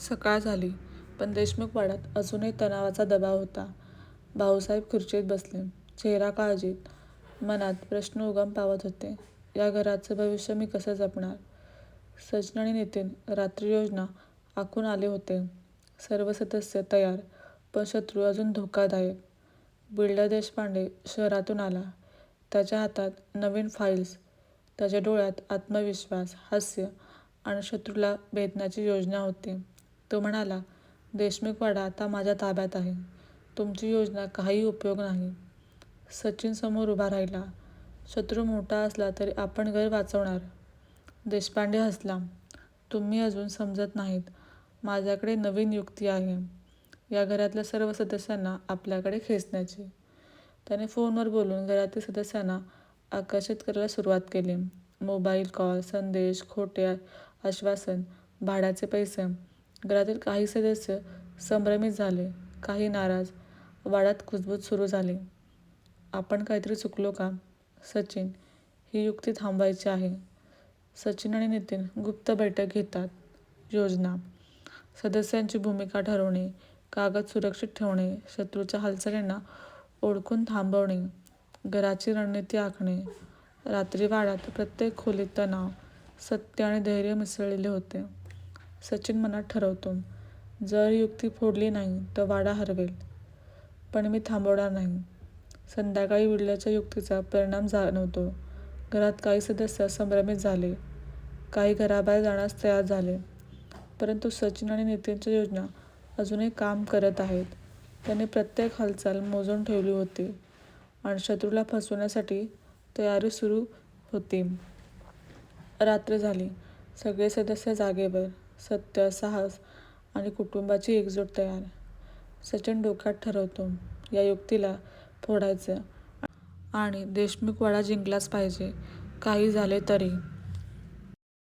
सकाळ झाली, पण देशमुख वाड्यात अजूनही तणावाचा दबाव होता. भाऊसाहेब खुर्चीत बसले, चेहरा काळजीत. मनात प्रश्न उगम पावत होते. या घराचं भविष्य मी कसं जपणार? सचिन आणि नितीन रात्री योजना आखून आले होते. सर्व सदस्य तयार, पण शत्रू अजून धोकादायक. बिल्डर देशपांडे शहरातून आला. त्याच्या हातात नवीन फाईल्स, त्याच्या डोळ्यात आत्मविश्वास, हास्य आणि शत्रूला भेदण्याची योजना होती. तो म्हणाला, देशमुख वाडा आता माझ्या ताब्यात आहे. तुमची योजना काही उपयोग नाही. सचिन समोर उभा राहिला. शत्रू मोठा असला तरी आपण घर वाचवणार. देशपांडे हसला. तुम्ही अजून समजत नाहीत. माझ्याकडे नवीन युक्ती आहे. या घरातल्या सर्व सदस्यांना आपल्याकडे खेचण्याची. त्याने फोनवर बोलून घरातील सदस्यांना आकर्षित करायला सुरुवात केली. मोबाईल कॉल, संदेश, खोटे आश्वासन, भाड्याचे पैसे. घरातील काही सदस्य संभ्रमित झाले, काही नाराज. वाड्यात कुजबूज सुरू झाली. आपण काहीतरी चुकलो का? सचिन, ही युक्ती थांबवायची आहे. सचिन आणि नितीन गुप्त बैठक घेतात. योजना, सदस्यांची भूमिका ठरवणे, कागद सुरक्षित ठेवणे, शत्रूच्या हालचालींना ओळखून थांबवणे, घराची रणनीती आखणे. रात्री वाड्यात प्रत्येक खोलीत तणाव, सत्य आणि धैर्य मिसळलेले होते. सचिन मनात ठरवतो, जर युक्ती फोडली नाही तर वाडा हरवेल. पण मी थांबवणार नाही. संध्याकाळी बिल्डरच्या युक्तीचा परिणाम जाणवतो. घरात काही सदस्य संभ्रमित झाले, काही घराबाहेर जाण्यास तयार झाले. परंतु सचिन आणि नितीनच्या योजना अजूनही काम करत आहेत. त्यांनी प्रत्येक हालचाल मोजून ठेवली होती आणि शत्रूला फसवण्यासाठी तयारी सुरू होती. रात्र झाली. सगळे सदस्य जागेवर. सत्य, साहस आणि कुटुंबाची एकजूट तयार. सचिन डोक्यात ठरवतो, या युक्तीला फोडायचं आणि देशमुख वाडा जिंकलाच पाहिजे, काही झाले तरी.